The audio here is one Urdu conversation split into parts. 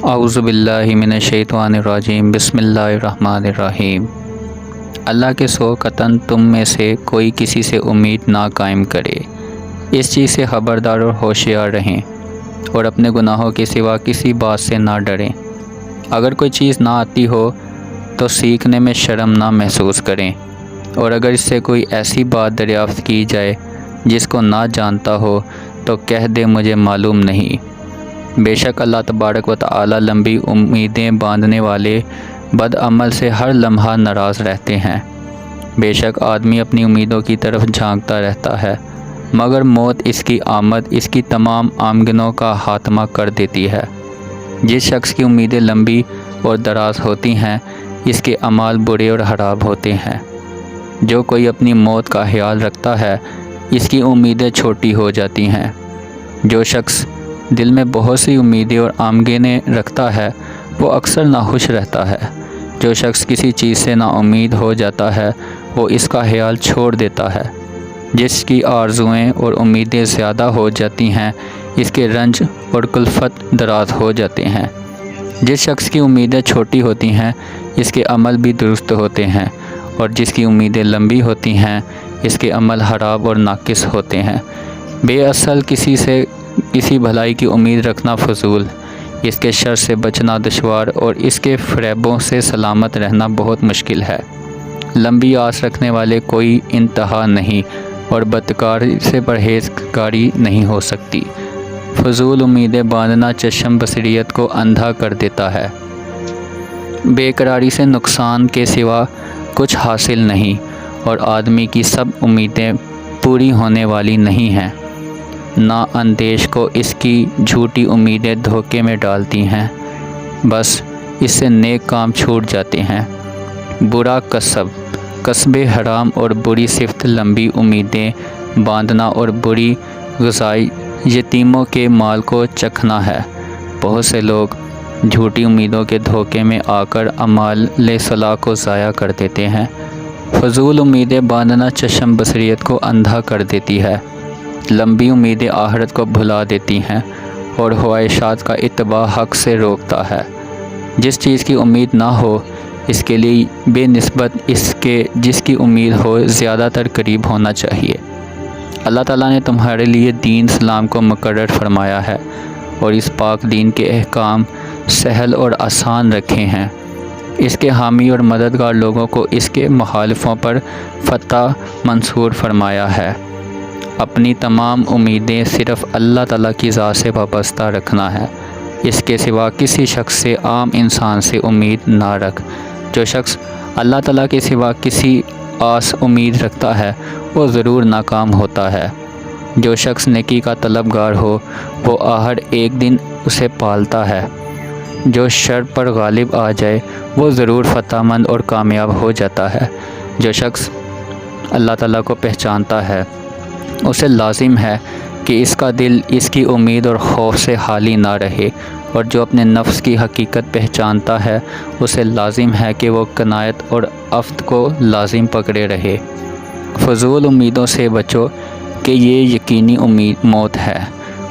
اعوذ باللہ من الشیطان الرجیم بسم اللہ الرحمن الرحیم۔ اللہ کے سو قطعاً تم میں سے کوئی کسی سے امید نہ قائم کرے، اس چیز سے خبردار اور ہوشیار رہیں اور اپنے گناہوں کے سوا کسی بات سے نہ ڈریں۔ اگر کوئی چیز نہ آتی ہو تو سیکھنے میں شرم نہ محسوس کریں، اور اگر اس سے کوئی ایسی بات دریافت کی جائے جس کو نہ جانتا ہو تو کہہ دے مجھے معلوم نہیں۔ بے شک اللہ تبارک و تعالی لمبی امیدیں باندھنے والے بد عمل سے ہر لمحہ ناراض رہتے ہیں۔ بے شک آدمی اپنی امیدوں کی طرف جھانکتا رہتا ہے، مگر موت اس کی آمد اس کی تمام آمدنوں کا خاتمہ کر دیتی ہے۔ جس شخص کی امیدیں لمبی اور دراز ہوتی ہیں اس کے اعمال برے اور خراب ہوتے ہیں۔ جو کوئی اپنی موت کا خیال رکھتا ہے اس کی امیدیں چھوٹی ہو جاتی ہیں۔ جو شخص دل میں بہت سی امیدیں اور آمدنیں رکھتا ہے وہ اکثر ناخوش رہتا ہے۔ جو شخص کسی چیز سے نا امید ہو جاتا ہے وہ اس کا خیال چھوڑ دیتا ہے۔ جس کی آرزوئیں اور امیدیں زیادہ ہو جاتی ہیں اس کے رنج اور کلفت دراز ہو جاتے ہیں۔ جس شخص کی امیدیں چھوٹی ہوتی ہیں اس کے عمل بھی درست ہوتے ہیں، اور جس کی امیدیں لمبی ہوتی ہیں اس کے عمل خراب اور ناقص ہوتے ہیں۔ بے اصل کسی سے کسی بھلائی کی امید رکھنا فضول، اس کے شر سے بچنا دشوار اور اس کے فریبوں سے سلامت رہنا بہت مشکل ہے۔ لمبی آس رکھنے والے کوئی انتہا نہیں اور بدکاری سے پرہیزگاری نہیں ہو سکتی۔ فضول امیدیں باندھنا چشم بصیرت کو اندھا کر دیتا ہے۔ بے قراری سے نقصان کے سوا کچھ حاصل نہیں، اور آدمی کی سب امیدیں پوری ہونے والی نہیں ہیں۔ نا اندیش کو اس کی جھوٹی امیدیں دھوکے میں ڈالتی ہیں، بس اس سے نیک کام چھوٹ جاتے ہیں۔ برا کسب حرام اور بری صفت لمبی امیدیں باندھنا اور بری غذائی یتیموں کے مال کو چکھنا ہے۔ بہت سے لوگ جھوٹی امیدوں کے دھوکے میں آ کر اعمال صالحہ کو ضائع کر دیتے ہیں۔ فضول امیدیں باندھنا چشم بصیرت کو اندھا کر دیتی ہے۔ لمبی امیدیں آخرت کو بھلا دیتی ہیں اور خواہشات کا اتباع حق سے روکتا ہے۔ جس چیز کی امید نہ ہو اس کے لیے بے نسبت اس کے جس کی امید ہو زیادہ تر قریب ہونا چاہیے۔ اللہ تعالیٰ نے تمہارے لیے دین اسلام کو مقرر فرمایا ہے اور اس پاک دین کے احکام سہل اور آسان رکھے ہیں۔ اس کے حامی اور مددگار لوگوں کو اس کے مخالفوں پر فتح منصور فرمایا ہے۔ اپنی تمام امیدیں صرف اللہ تعالیٰ کی ذات سے وابستہ رکھنا ہے، اس کے سوا کسی شخص سے عام انسان سے امید نہ رکھ۔ جو شخص اللہ تعالیٰ کے سوا کسی آس امید رکھتا ہے وہ ضرور ناکام ہوتا ہے۔ جو شخص نیکی کا طلبگار ہو وہ آخر ایک دن اسے پالتا ہے۔ جو شر پر غالب آ جائے وہ ضرور فتح مند اور کامیاب ہو جاتا ہے۔ جو شخص اللہ تعالیٰ کو پہچانتا ہے اسے لازم ہے کہ اس کا دل اس کی امید اور خوف سے خالی نہ رہے، اور جو اپنے نفس کی حقیقت پہچانتا ہے اسے لازم ہے کہ وہ قناعت اور عفت کو لازم پکڑے رہے۔ فضول امیدوں سے بچو کہ یہ یقینی موت ہے،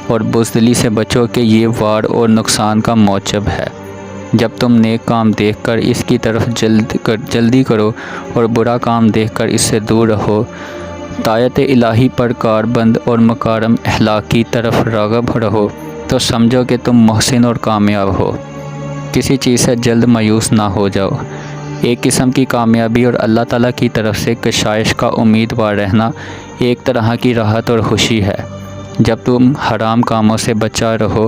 اور بزدلی سے بچو کہ یہ وار اور نقصان کا موجب ہے۔ جب تم نیک کام دیکھ کر اس کی طرف جلدی کرو اور برا کام دیکھ کر اس سے دور رہو، طاعت الہی پر کاربند اور مکارم اخلاق کی طرف راغب رہو، تو سمجھو کہ تم محسن اور کامیاب ہو۔ کسی چیز سے جلد مایوس نہ ہو جاؤ۔ ایک قسم کی کامیابی اور اللہ تعالیٰ کی طرف سے کشائش کا امیدوار رہنا ایک طرح کی راحت اور خوشی ہے۔ جب تم حرام کاموں سے بچا رہو،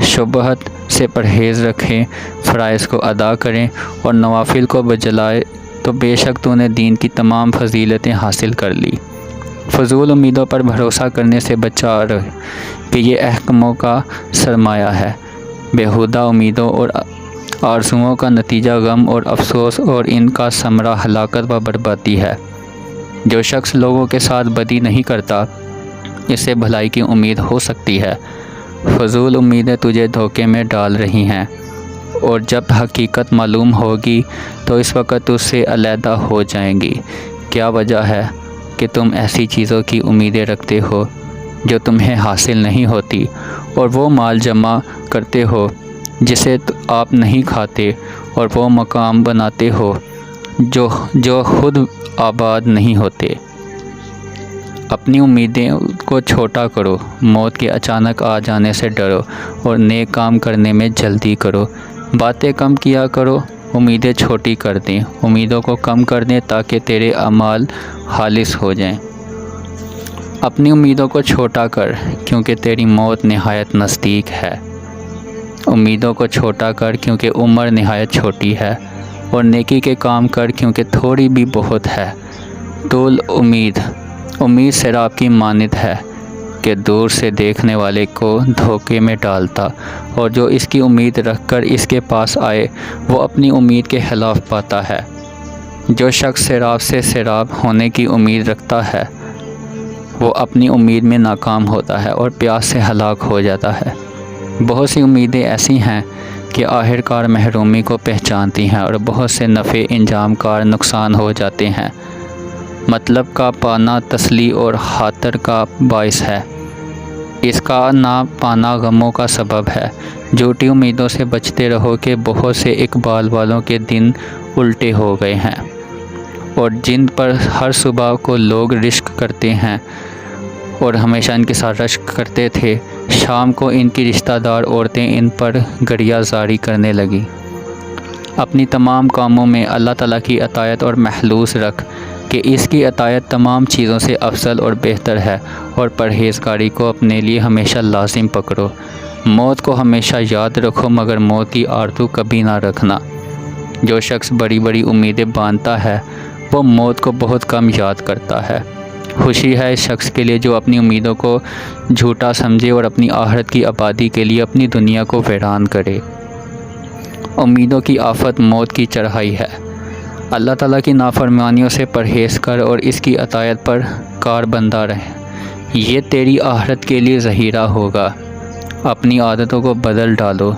شبہات سے پرہیز رکھیں، فرائض کو ادا کریں اور نوافل کو بجلائے تو بے شک تو نے دین کی تمام فضیلتیں حاصل کر لی۔ فضول امیدوں پر بھروسہ کرنے سے بچا رہے کہ یہ احکاموں کا سرمایہ ہے۔ بیہودہ امیدوں اور آرزوؤں کا نتیجہ غم اور افسوس، اور ان کا ثمرہ ہلاکت و بربادی ہے۔ جو شخص لوگوں کے ساتھ بدی نہیں کرتا اس سے بھلائی کی امید ہو سکتی ہے۔ فضول امیدیں تجھے دھوکے میں ڈال رہی ہیں، اور جب حقیقت معلوم ہوگی تو اس وقت اس سے علیحدہ ہو جائیں گی۔ کیا وجہ ہے کہ تم ایسی چیزوں کی امیدیں رکھتے ہو جو تمہیں حاصل نہیں ہوتی، اور وہ مال جمع کرتے ہو جسے آپ نہیں کھاتے، اور وہ مقام بناتے ہو جو خود آباد نہیں ہوتے۔ اپنی امیدیں کو چھوٹا کرو، موت کے اچانک آ جانے سے ڈرو اور نیک کام کرنے میں جلدی کرو۔ باتیں کم کیا کرو، امیدیں چھوٹی کر دیں، امیدوں کو کم کر دیں تاکہ تیرے اعمال خالص ہو جائیں۔ اپنی امیدوں کو چھوٹا کر کیونکہ تیری موت نہایت نزدیک ہے۔ امیدوں کو چھوٹا کر کیونکہ عمر نہایت چھوٹی ہے، اور نیکی کے کام کر کیونکہ تھوڑی بھی بہت ہے۔ طول امید سیراب کی مانند ہے کہ دور سے دیکھنے والے کو دھوکے میں ڈالتا، اور جو اس کی امید رکھ کر اس کے پاس آئے وہ اپنی امید کے خلاف پاتا ہے۔ جو شخص سیراب سے سیراب ہونے کی امید رکھتا ہے وہ اپنی امید میں ناکام ہوتا ہے اور پیاس سے ہلاک ہو جاتا ہے۔ بہت سی امیدیں ایسی ہیں کہ آخر کار محرومی کو پہچانتی ہیں، اور بہت سے نفع انجام کار نقصان ہو جاتے ہیں۔ مطلب کا پانا تسلی اور خاطر کا باعث ہے، اس کا نہ پانا غموں کا سبب ہے۔ جھوٹی امیدوں سے بچتے رہو کہ بہت سے اقبال والوں کے دن الٹے ہو گئے ہیں، اور جن پر ہر صبح کو لوگ رشک کرتے ہیں اور ہمیشہ ان کے ساتھ رشک کرتے تھے، شام کو ان کی رشتہ دار عورتیں ان پر گریہ زاری کرنے لگیں۔ اپنی تمام کاموں میں اللہ تعالیٰ کی اطاعت اور مخلوص رکھ کہ اس کی اطاعت تمام چیزوں سے افضل اور بہتر ہے، اور پرہیزگاری کو اپنے لیے ہمیشہ لازم پکڑو۔ موت کو ہمیشہ یاد رکھو مگر موت کی آرزو کبھی نہ رکھنا۔ جو شخص بڑی بڑی امیدیں باندھتا ہے وہ موت کو بہت کم یاد کرتا ہے۔ خوشی ہے اس شخص کے لیے جو اپنی امیدوں کو جھوٹا سمجھے اور اپنی آخرت کی آبادی کے لیے اپنی دنیا کو ویران کرے۔ امیدوں کی آفت موت کی چڑھائی ہے۔ اللہ تعالیٰ کی نافرمانیوں سے پرہیز کر اور اس کی اطاعت پر کاربندہ رہے، یہ تیری آخرت کے لیے ذخیرہ ہوگا۔ اپنی عادتوں کو بدل ڈالو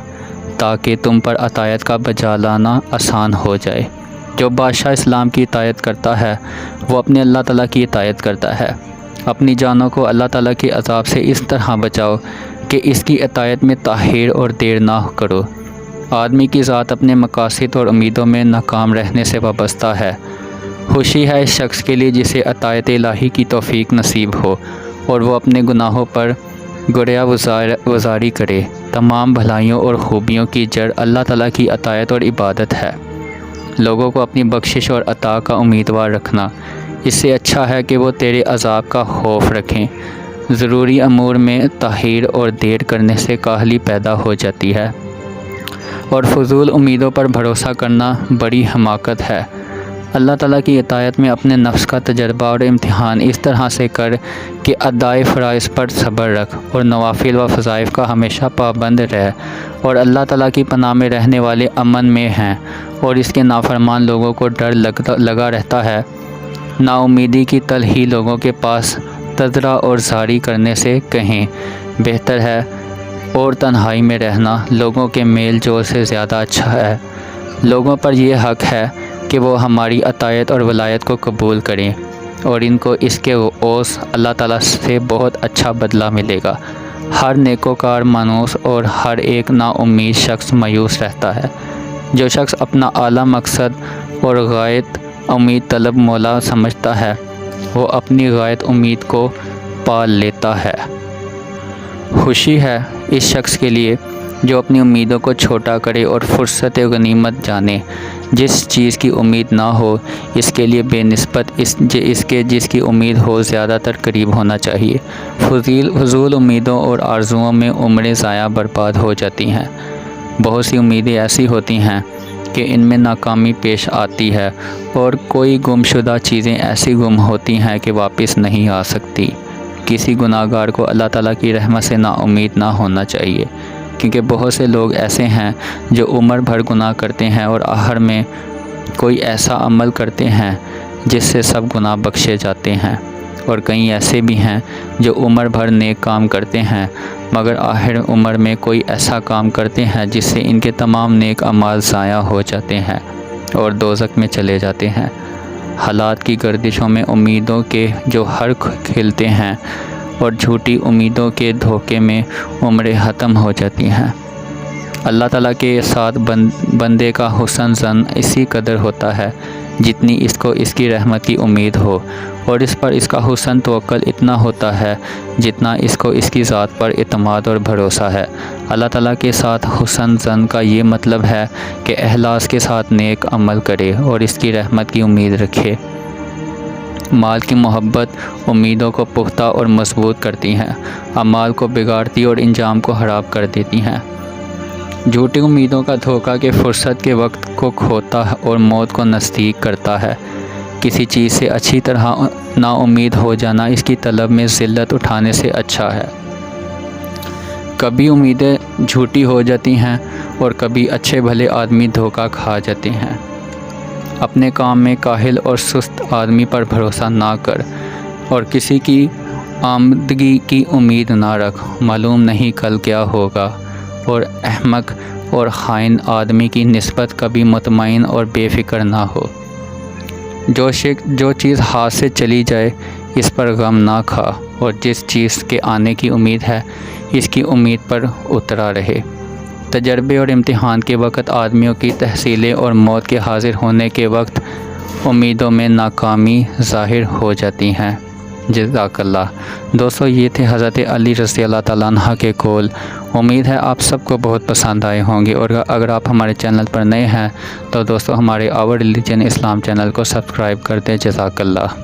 تاکہ تم پر اطاعت کا بجا لانا آسان ہو جائے۔ جو بادشاہ اسلام کی اطاعت کرتا ہے وہ اپنے اللہ تعالیٰ کی اطاعت کرتا ہے۔ اپنی جانوں کو اللہ تعالیٰ کے عذاب سے اس طرح بچاؤ کہ اس کی اطاعت میں تاخیر اور دیر نہ کرو۔ آدمی کی ذات اپنے مقاصد اور امیدوں میں ناکام رہنے سے وابستہ ہے۔ خوشی ہے اس شخص کے لیے جسے اطاعت الہی کی توفیق نصیب ہو اور وہ اپنے گناہوں پر گریہ گزاری کرے۔ تمام بھلائیوں اور خوبیوں کی جڑ اللہ تعالیٰ کی اطاعت اور عبادت ہے۔ لوگوں کو اپنی بخشش اور عطا کا امیدوار رکھنا اس سے اچھا ہے کہ وہ تیرے عذاب کا خوف رکھیں۔ ضروری امور میں تاخیر اور دیر کرنے سے کاہلی پیدا ہو جاتی ہے، اور فضول امیدوں پر بھروسہ کرنا بڑی حماقت ہے۔ اللہ تعالیٰ کی اطاعت میں اپنے نفس کا تجربہ اور امتحان اس طرح سے کر کہ ادائے فرائض پر صبر رکھ اور نوافل و وظائف کا ہمیشہ پابند رہ، اور اللہ تعالیٰ کی پناہ میں رہنے والے امن میں ہیں، اور اس کے نافرمان لوگوں کو ڈر لگا رہتا ہے۔ نا امیدی کی تلخی لوگوں کے پاس تذرہ اور زاری کرنے سے کہیں بہتر ہے، اور تنہائی میں رہنا لوگوں کے میل جول سے زیادہ اچھا ہے۔ لوگوں پر یہ حق ہے کہ وہ ہماری اطاعت اور ولایت کو قبول کریں، اور ان کو اس کے عوض اللہ تعالیٰ سے بہت اچھا بدلہ ملے گا۔ ہر نیکوکار مانوس اور ہر ایک نا امید شخص مایوس رہتا ہے۔ جو شخص اپنا اعلیٰ مقصد اور غایت امید طلب مولا سمجھتا ہے وہ اپنی غایت امید کو پال لیتا ہے۔ خوشی ہے اس شخص کے لیے جو اپنی امیدوں کو چھوٹا کرے اور فرصت غنیمت جانے۔ جس چیز کی امید نہ ہو اس کے لیے بے نسبت اس کے جس کی امید ہو زیادہ تر قریب ہونا چاہیے۔ فضول امیدوں اور آرزوؤں میں عمریں ضائع برباد ہو جاتی ہیں۔ بہت سی امیدیں ایسی ہوتی ہیں کہ ان میں ناکامی پیش آتی ہے، اور کوئی گم شدہ چیزیں ایسی گم ہوتی ہیں کہ واپس نہیں آ سکتی۔ کسی گناہ گار کو اللہ تعالیٰ کی رحمت سے نا امید نہ ہونا چاہیے، کیونکہ بہت سے لوگ ایسے ہیں جو عمر بھر گناہ کرتے ہیں اور آخر میں کوئی ایسا عمل کرتے ہیں جس سے سب گناہ بخشے جاتے ہیں، اور کئی ایسے بھی ہیں جو عمر بھر نیک کام کرتے ہیں مگر آخر عمر میں کوئی ایسا کام کرتے ہیں جس سے ان کے تمام نیک اعمال ضائع ہو جاتے ہیں اور دوزخ میں چلے جاتے ہیں۔ حالات کی گردشوں میں امیدوں کے جو ہر کھلتے ہیں اور جھوٹی امیدوں کے دھوکے میں عمریں ختم ہو جاتی ہیں۔ اللہ تعالیٰ کے ساتھ بندے کا حسن ظن اسی قدر ہوتا ہے جتنی اس کو اس کی رحمت کی امید ہو، اور اس پر اس کا حسن توکل اتنا ہوتا ہے جتنا اس کو اس کی ذات پر اعتماد اور بھروسہ ہے۔ اللہ تعالیٰ کے ساتھ حسن ظن کا یہ مطلب ہے کہ اخلاص کے ساتھ نیک عمل کرے اور اس کی رحمت کی امید رکھے۔ مال کی محبت امیدوں کو پختہ اور مضبوط کرتی ہیں، اعمال کو بگاڑتی اور انجام کو خراب کر دیتی ہیں۔ جھوٹی امیدوں کا دھوکہ کہ فرصت کے وقت کو کھوتا اور موت کو نزدیک کرتا ہے۔ کسی چیز سے اچھی طرح نا امید ہو جانا اس کی طلب میں ذلت اٹھانے سے اچھا ہے۔ کبھی امیدیں جھوٹی ہو جاتی ہیں اور کبھی اچھے بھلے آدمی دھوکہ کھا جاتے ہیں۔ اپنے کام میں کاہل اور سست آدمی پر بھروسہ نہ کر اور کسی کی آمدگی کی امید نہ رکھ، معلوم نہیں کل کیا ہوگا، اور احمق اور خائن آدمی کی نسبت کبھی مطمئن اور بے فکر نہ ہو۔ جو چیز ہاتھ سے چلی جائے اس پر غم نہ کھا، اور جس چیز کے آنے کی امید ہے اس کی امید پر اترا رہے۔ تجربے اور امتحان کے وقت آدمیوں کی تحصیلیں اور موت کے حاضر ہونے کے وقت امیدوں میں ناکامی ظاہر ہو جاتی ہیں۔ جزاک اللہ۔ دوستو، یہ تھے حضرت علی رضی اللہ تعالیٰ عنہ کے قول۔ امید ہے آپ سب کو بہت پسند آئے ہوں گے، اور اگر آپ ہمارے چینل پر نئے ہیں تو دوستو ہمارے آور ریلیجن اسلام چینل کو سبسکرائب کر دیں۔ جزاک اللہ۔